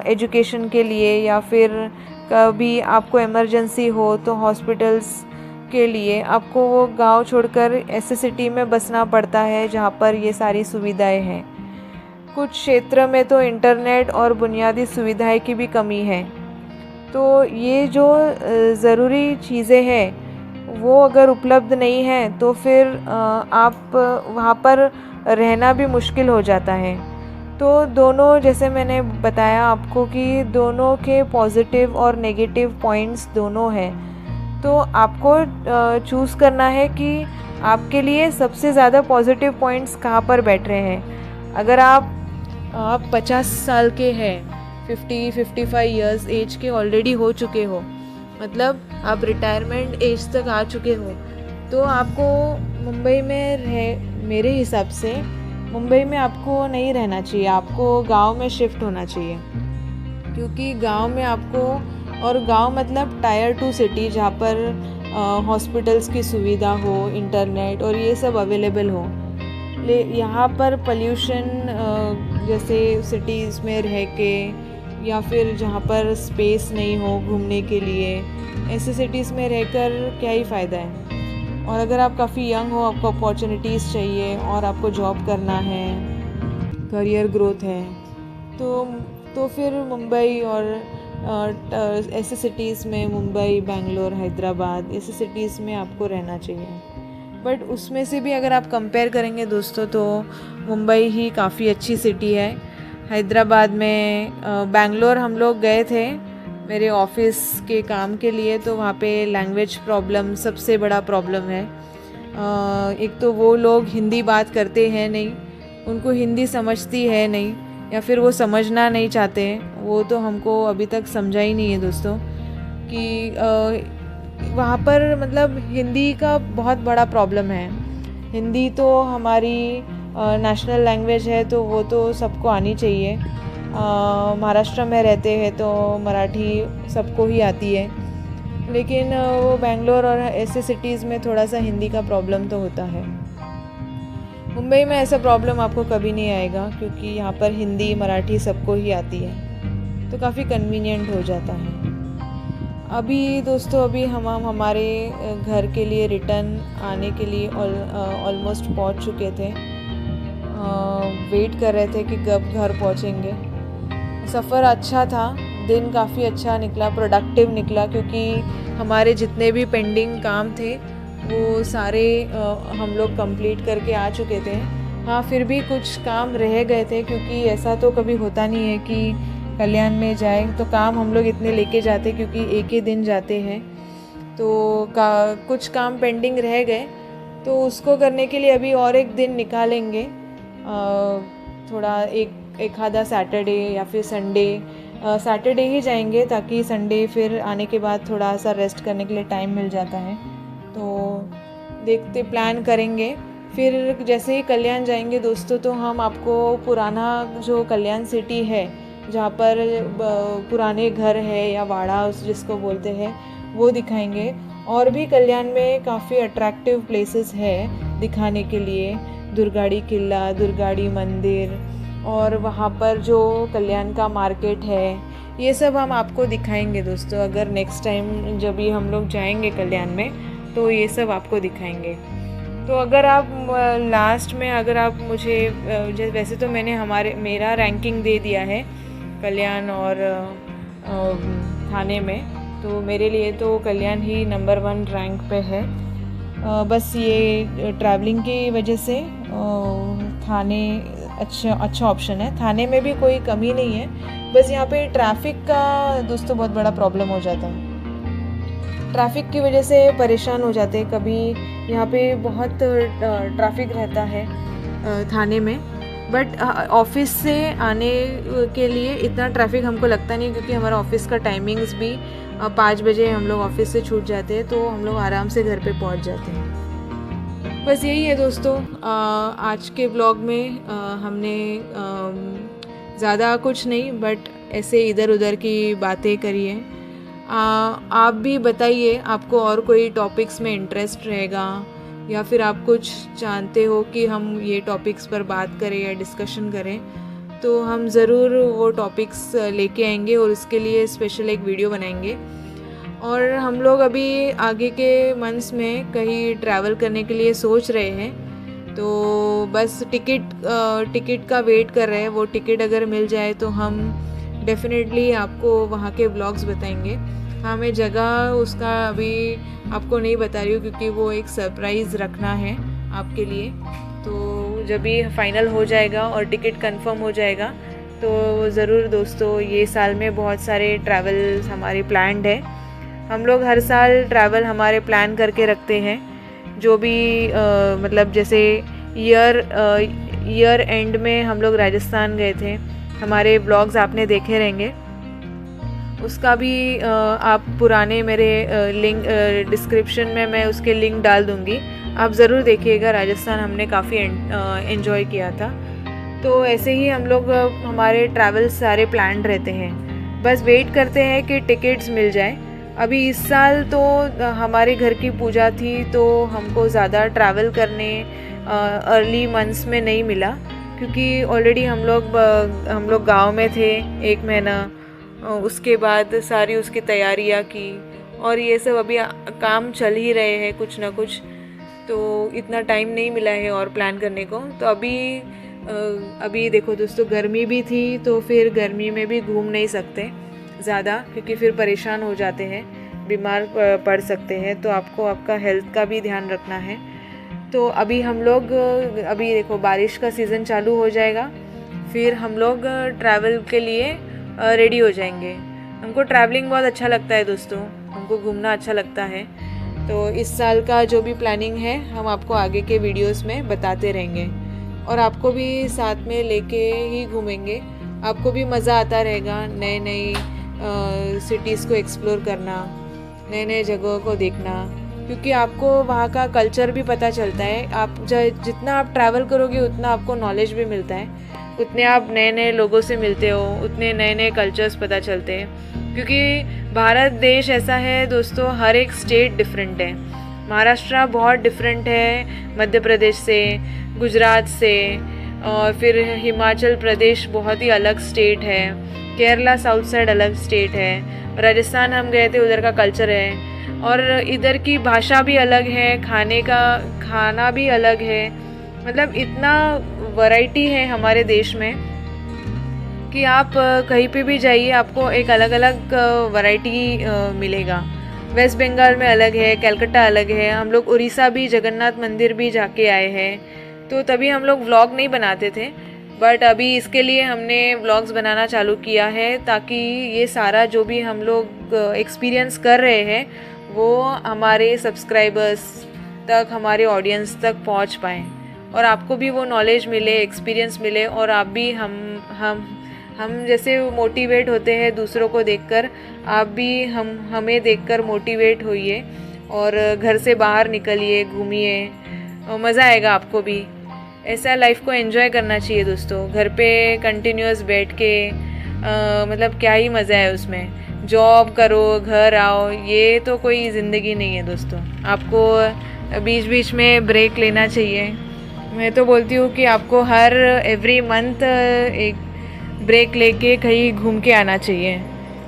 एजुकेशन के लिए या फिर कभी आपको इमरजेंसी हो तो हॉस्पिटल्स के लिए आपको वो गांव छोड़कर ऐसे सिटी में बसना पड़ता है जहां पर ये सारी सुविधाएं हैं। कुछ क्षेत्र में तो इंटरनेट और बुनियादी सुविधाएं की भी कमी है। तो ये जो ज़रूरी चीज़ें हैं वो अगर उपलब्ध नहीं हैं तो फिर आप वहाँ पर रहना भी मुश्किल हो जाता है। तो दोनों, जैसे मैंने बताया आपको कि दोनों के पॉजिटिव और नेगेटिव पॉइंट्स दोनों हैं, तो आपको चूज़ करना है कि आपके लिए सबसे ज़्यादा पॉजिटिव पॉइंट्स कहाँ पर बैठ रहे हैं। अगर आप 50 साल के हैं, 50-55 ईयर्स एज के ऑलरेडी हो चुके हो, मतलब आप रिटायरमेंट एज तक आ चुके हो, तो आपको मुंबई में मेरे हिसाब से मुंबई में आपको नहीं रहना चाहिए, आपको गांव में शिफ्ट होना चाहिए। क्योंकि गांव में आपको, और गांव मतलब टायर 2 सिटी जहाँ पर हॉस्पिटल्स की सुविधा हो, इंटरनेट और ये सब अवेलेबल हो। यहाँ पर पोल्यूशन जैसे सिटीज़ में रह के या फिर जहाँ पर स्पेस नहीं हो घूमने के लिए, ऐसे सिटीज़ में रहकर क्या ही फ़ायदा है। और अगर आप काफ़ी यंग हो, आपको अपॉर्चुनिटीज़ चाहिए और आपको जॉब करना है, करियर ग्रोथ है, तो फिर मुंबई और ऐसे सिटीज़ में, मुंबई, बेंगलोर, हैदराबाद, ऐसे सिटीज़ में आपको रहना चाहिए। बट उसमें से भी अगर आप कंपेयर करेंगे दोस्तों तो मुंबई ही काफ़ी अच्छी सिटी है। हैदराबाद में, बेंगलोर हम लोग गए थे मेरे ऑफिस के काम के लिए, तो वहाँ पे लैंग्वेज प्रॉब्लम सबसे बड़ा प्रॉब्लम है। एक तो वो लोग हिंदी बात करते हैं नहीं, उनको हिंदी समझती है नहीं, या फिर वो समझना नहीं चाहते हैं। वो तो हमको अभी तक समझा ही नहीं है दोस्तों कि वहाँ पर मतलब हिंदी का बहुत बड़ा प्रॉब्लम है। हिंदी तो हमारी नेशनल लैंग्वेज है, तो वो तो सबको आनी चाहिए। महाराष्ट्र में रहते हैं तो मराठी सबको ही आती है, लेकिन वो बेंगलोर और ऐसे सिटीज़ में थोड़ा सा हिंदी का प्रॉब्लम तो होता है। मुंबई में ऐसा प्रॉब्लम आपको कभी नहीं आएगा क्योंकि यहाँ पर हिंदी, मराठी सबको ही आती है, तो काफ़ी कन्वीनियंट हो जाता है। अभी दोस्तों हम हमारे घर के लिए रिटर्न आने के लिए ऑलमोस्ट पहुँच चुके थे। वेट कर रहे थे कि कब घर पहुँचेंगे। सफ़र अच्छा था, दिन काफ़ी अच्छा निकला, प्रोडक्टिव निकला, क्योंकि हमारे जितने भी पेंडिंग काम थे वो सारे हम लोग कंप्लीट करके आ चुके थे। हाँ, फिर भी कुछ काम रह गए थे, क्योंकि ऐसा तो कभी होता नहीं है कि कल्याण में जाए तो काम हम लोग इतने लेके जाते, क्योंकि एक ही दिन जाते हैं, तो कुछ काम पेंडिंग रह गए, तो उसको करने के लिए अभी और एक दिन निकालेंगे। थोड़ा एक आधा सैटरडे या फिर संडे, सैटरडे ही जाएंगे, ताकि संडे फिर आने के बाद थोड़ा सा रेस्ट करने के लिए टाइम मिल जाता है। तो देखते, प्लान करेंगे। फिर जैसे ही कल्याण जाएंगे दोस्तों, तो हम आपको पुराना जो कल्याण सिटी है, जहाँ पर पुराने घर है या वाड़ा जिसको बोलते हैं, वो दिखाएंगे। और भी कल्याण में काफ़ी अट्रैक्टिव प्लेसेस है दिखाने के लिए, दुर्गाड़ी किला, दुर्गाड़ी मंदिर, और वहाँ पर जो कल्याण का मार्केट है, ये सब हम आपको दिखाएंगे दोस्तों। अगर नेक्स्ट टाइम जब भी हम लोग जाएंगे कल्याण में, तो ये सब आपको दिखाएंगे। तो अगर आप लास्ट में अगर आप मुझे वैसे तो मैंने मेरा रैंकिंग दे दिया है कल्याण और थाने में, तो मेरे लिए तो कल्याण ही नंबर 1 रैंक पे है। बस ये ट्रैवलिंग की वजह से थाने अच्छा ऑप्शन है। थाने में भी कोई कमी नहीं है, बस यहाँ पे ट्रैफिक का दोस्तों बहुत बड़ा प्रॉब्लम हो जाता है। ट्रैफिक की वजह से परेशान हो जाते हैं। कभी यहाँ पे बहुत ट्रैफिक रहता है थाने में, बट ऑफिस से आने के लिए इतना ट्रैफिक हमको लगता नहीं, क्योंकि हमारा ऑफिस का टाइमिंग्स भी 5 बजे हम लोग ऑफिस से छूट जाते हैं, तो हम लोग आराम से घर पे पहुँच जाते हैं। बस यही है दोस्तों, आज के ब्लॉग में हमने ज़्यादा कुछ नहीं, बट ऐसे इधर उधर की बातें करी है। आप भी बताइए, आपको और कोई टॉपिक्स में इंटरेस्ट रहेगा, या फिर आप कुछ जानते हो कि हम ये टॉपिक्स पर बात करें या डिस्कशन करें, तो हम ज़रूर वो टॉपिक्स लेके आएंगे और उसके लिए स्पेशल एक वीडियो बनाएंगे। और हम लोग अभी आगे के मंथ्स में कहीं ट्रैवल करने के लिए सोच रहे हैं, तो बस टिकट का वेट कर रहे हैं। वो टिकट अगर मिल जाए तो हम डेफिनेटली आपको वहाँ के ब्लॉग्स बताएंगे। हाँ, मैं जगह उसका अभी आपको नहीं बता रही हूँ, क्योंकि वो एक सरप्राइज़ रखना है आपके लिए। तो जब भी फाइनल हो जाएगा और टिकट कंफर्म हो जाएगा, तो ज़रूर दोस्तों, ये साल में बहुत सारे ट्रैवल हमारे प्लान्ड है। हम लोग हर साल ट्रैवल हमारे प्लान करके रखते हैं, जो भी मतलब जैसे ईयर एंड में हम लोग राजस्थान गए थे, हमारे ब्लॉग्स आपने देखे रहेंगे। उसका भी आप पुराने मेरे लिंक डिस्क्रिप्शन में मैं उसके लिंक डाल दूँगी, आप ज़रूर देखिएगा। राजस्थान हमने काफ़ी एंजॉय किया था। तो ऐसे ही हम लोग हमारे ट्रैवल सारे प्लान रहते हैं, बस वेट करते हैं कि टिकट्स मिल जाए। अभी इस साल तो हमारे घर की पूजा थी, तो हमको ज़्यादा ट्रैवल करने अर्ली मंथ्स में नहीं मिला, क्योंकि ऑलरेडी हम लोग गांव में थे 1 महीना। उसके बाद सारी उसकी तैयारियां की, और ये सब अभी काम चल ही रहे हैं कुछ ना कुछ, तो इतना टाइम नहीं मिला है और प्लान करने को। तो अभी देखो दोस्तों, गर्मी भी थी, तो फिर गर्मी में भी घूम नहीं सकते ज़्यादा, क्योंकि फिर परेशान हो जाते हैं, बीमार पड़ सकते हैं। तो आपको आपका हेल्थ का भी ध्यान रखना है। तो अभी हम लोग अभी देखो, बारिश का सीज़न चालू हो जाएगा, फिर हम लोग ट्रैवल के लिए रेडी हो जाएंगे। हमको ट्रैवलिंग बहुत अच्छा लगता है दोस्तों, हमको घूमना अच्छा लगता है। तो इस साल का जो भी प्लानिंग है, हम आपको आगे के वीडियोस में बताते रहेंगे, और आपको भी साथ में लेके ही घूमेंगे। आपको भी मज़ा आता रहेगा नई सिटीज़ को एक्सप्लोर करना, नए जगहों को देखना, क्योंकि आपको वहाँ का कल्चर भी पता चलता है। आप जितना आप ट्रैवल करोगे, उतना आपको नॉलेज भी मिलता है, उतने आप नए लोगों से मिलते हो, उतने नए कल्चर्स पता चलते हैं। क्योंकि भारत देश ऐसा है दोस्तों, हर एक स्टेट डिफरेंट है। महाराष्ट्र बहुत डिफरेंट है मध्य प्रदेश से, गुजरात से, और फिर हिमाचल प्रदेश बहुत ही अलग स्टेट है, केरला साउथ साइड अलग स्टेट है, राजस्थान हम गए थे, उधर का कल्चर है, और इधर की भाषा भी अलग है, खाना भी अलग है। मतलब इतना वैरायटी है हमारे देश में कि आप कहीं पे भी जाइए आपको एक अलग अलग वैरायटी मिलेगा। वेस्ट बंगाल में अलग है, कलकत्ता अलग है, हम लोग उड़ीसा भी जगन्नाथ मंदिर भी जाके आए हैं। तो तभी हम लोग व्लॉग नहीं बनाते थे, बट अभी इसके लिए हमने व्लॉग्स बनाना चालू किया है ताकि ये सारा जो भी हम लोग एक्सपीरियंस कर रहे हैं वो हमारे सब्सक्राइबर्स तक, हमारे ऑडियंस तक पहुंच पाएँ और आपको भी वो नॉलेज मिले, एक्सपीरियंस मिले और आप भी हम जैसे मोटिवेट होते हैं दूसरों को देखकर, आप भी हमें देखकर मोटिवेट होइए और घर से बाहर निकलिए, घूमिए, मज़ा आएगा आपको भी। ऐसा लाइफ को एंजॉय करना चाहिए दोस्तों। घर पे कंटिन्यूअस बैठ के मतलब क्या ही मज़ा है उसमें। जॉब करो, घर आओ, ये तो कोई ज़िंदगी नहीं है दोस्तों। आपको बीच बीच में ब्रेक लेना चाहिए। मैं तो बोलती हूँ कि आपको हर एवरी मंथ एक ब्रेक लेके कहीं घूम के आना चाहिए।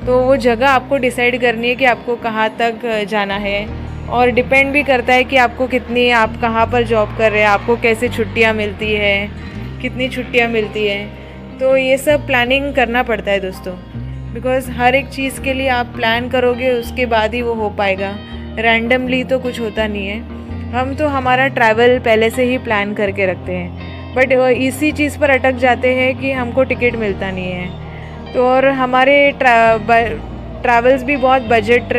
तो वो जगह आपको डिसाइड करनी है कि आपको कहाँ तक जाना है और डिपेंड भी करता है कि आपको कितनी, आप कहाँ पर जॉब कर रहे हैं, आपको कैसे छुट्टियाँ मिलती है, कितनी छुट्टियाँ मिलती है। तो ये सब प्लानिंग करना पड़ता है दोस्तों, बिकॉज़ हर एक चीज़ के लिए आप प्लान करोगे उसके बाद ही वो हो पाएगा। रैंडमली तो कुछ होता नहीं है। हम तो हमारा ट्रैवल पहले से ही प्लान करके रखते हैं, बट इसी चीज़ पर अटक जाते हैं कि हमको टिकट मिलता नहीं है। तो और हमारे ट्रैवल्स भी बहुत बजट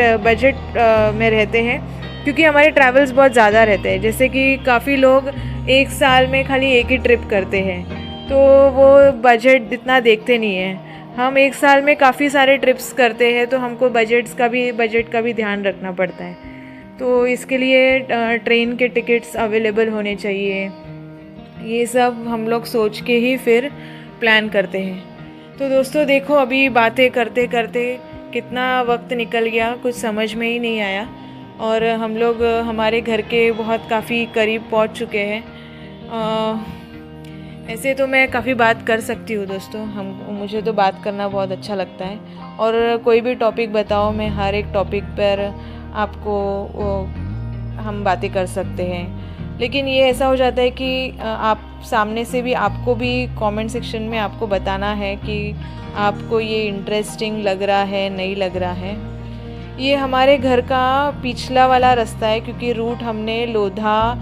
में रहते हैं, क्योंकि हमारे ट्रैवल्स बहुत ज़्यादा रहते हैं। जैसे कि काफ़ी लोग एक साल में खाली एक ही ट्रिप करते हैं, तो वो बजट इतना देखते नहीं हैं। हम एक साल में काफ़ी सारे ट्रिप्स करते हैं, तो हमको बजट का भी ध्यान रखना पड़ता है। तो इसके लिए ट्रेन के टिकट्स अवेलेबल होने चाहिए। ये सब हम लोग सोच के ही फिर प्लान करते हैं। तो दोस्तों देखो, अभी बातें करते करते कितना वक्त निकल गया, कुछ समझ में ही नहीं आया और हम लोग हमारे घर के बहुत काफ़ी करीब पहुंच चुके हैं। ऐसे तो मैं काफ़ी बात कर सकती हूँ दोस्तों, मुझे तो बात करना बहुत अच्छा लगता है और कोई भी टॉपिक बताओ, मैं हर एक टॉपिक पर आपको हम बातें कर सकते हैं। लेकिन ये ऐसा हो जाता है कि आप सामने से भी, आपको भी कमेंट सेक्शन में आपको बताना है कि आपको ये इंटरेस्टिंग लग रहा है, नहीं लग रहा है। ये हमारे घर का पिछला वाला रास्ता है, क्योंकि रूट हमने लोधा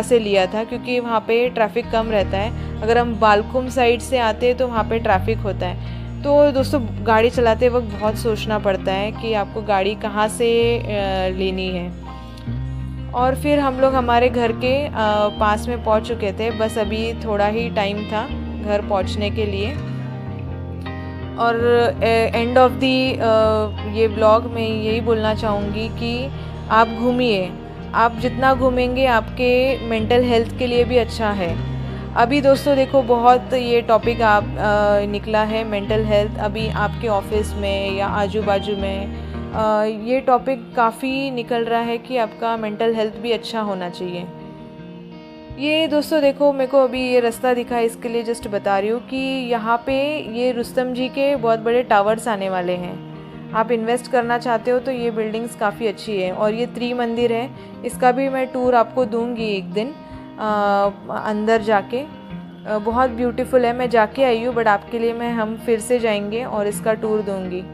से लिया था, क्योंकि वहाँ पे ट्रैफिक कम रहता है। अगर हम बालकुम साइड से आते हैं तो वहाँ पे ट्रैफिक होता है। तो दोस्तों गाड़ी चलाते वक्त बहुत सोचना पड़ता है कि आपको गाड़ी कहाँ से लेनी है। और फिर हम लोग हमारे घर के पास में पहुँच चुके थे, बस अभी थोड़ा ही टाइम था घर पहुँचने के लिए। और एंड ऑफ दी ये ब्लॉग में यही बोलना चाहूँगी कि आप घूमिए, आप जितना घूमेंगे आपके मेंटल हेल्थ के लिए भी अच्छा है। अभी दोस्तों देखो, बहुत ये टॉपिक निकला है मेंटल हेल्थ, अभी आपके ऑफिस में या आजू बाजू में ये टॉपिक काफ़ी निकल रहा है कि आपका मेंटल हेल्थ भी अच्छा होना चाहिए। ये दोस्तों देखो, मेरे को अभी ये रास्ता दिखा है, इसके लिए जस्ट बता रही हूँ कि यहाँ पे ये रुस्तम जी के बहुत बड़े टावर्स आने वाले हैं। आप इन्वेस्ट करना चाहते हो तो ये बिल्डिंग्स काफ़ी अच्छी है। और ये त्रिमंदिर है, इसका भी मैं टूर आपको दूंगी एक दिन अंदर जाके। बहुत ब्यूटीफुल है, मैं जाके आई हूँ, बट आपके लिए हम फिर से जाएंगे और इसका टूर दूंगी।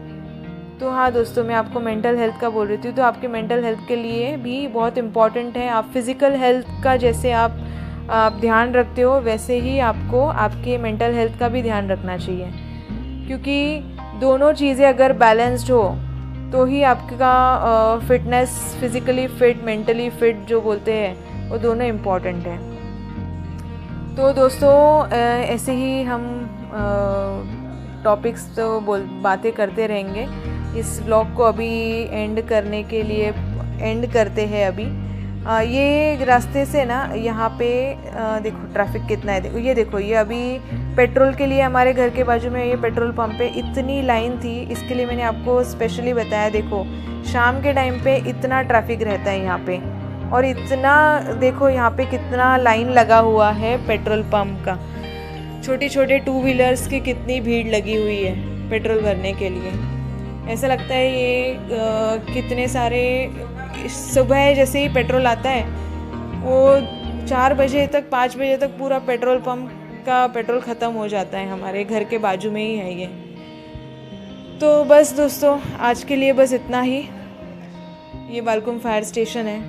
तो हाँ दोस्तों, मैं आपको मेंटल हेल्थ का बोल रही थी, तो आपके मेंटल हेल्थ के लिए भी बहुत इम्पॉर्टेंट है। आप फिज़िकल हेल्थ का जैसे आप ध्यान रखते हो, वैसे ही आपको आपके मेंटल हेल्थ का भी ध्यान रखना चाहिए, क्योंकि दोनों चीज़ें अगर बैलेंस्ड हो तो ही आपका fitness, physically fit, mentally fit जो बोलते हैं, वो दोनों इम्पॉर्टेंट है। तो दोस्तों ऐसे ही हम टॉपिक्स तो बातें करते रहेंगे। इस ब्लॉग को अभी एंड करते हैं अभी। ये रास्ते से ना यहाँ पे देखो ट्रैफिक कितना है। देखो ये अभी पेट्रोल के लिए हमारे घर के बाजू में ये पेट्रोल पंप पे इतनी लाइन थी, इसके लिए मैंने आपको स्पेशली बताया। देखो शाम के टाइम पे इतना ट्रैफिक रहता है यहाँ पे, और इतना देखो यहाँ पे कितना लाइन लगा हुआ है पेट्रोल पंप का। छोटे छोटे 2 व्हीलर्स की कितनी भीड़ लगी हुई है पेट्रोल भरने के लिए। ऐसा लगता है ये कितने सारे, सुबह जैसे ही पेट्रोल आता है वो 4 बजे तक 5 बजे तक पूरा पेट्रोल पंप का पेट्रोल ख़त्म हो जाता है। हमारे घर के बाजू में ही है ये। तो बस दोस्तों आज के लिए बस इतना ही। ये बालकुम फायर स्टेशन है,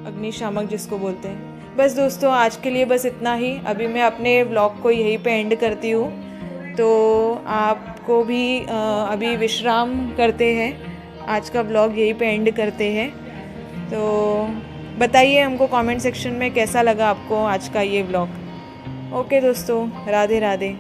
अग्निशामक जिसको बोलते हैं। बस दोस्तों आज के लिए बस इतना ही। अभी मैं अपने व्लॉग को यहीं पे एंड करती हूँ। तो आपको भी अभी विश्राम करते हैं, आज का व्लॉग यहीं पे एंड करते हैं। तो बताइए हमको कमेंट सेक्शन में कैसा लगा आपको आज का ये व्लॉग। ओके दोस्तों, राधे राधे।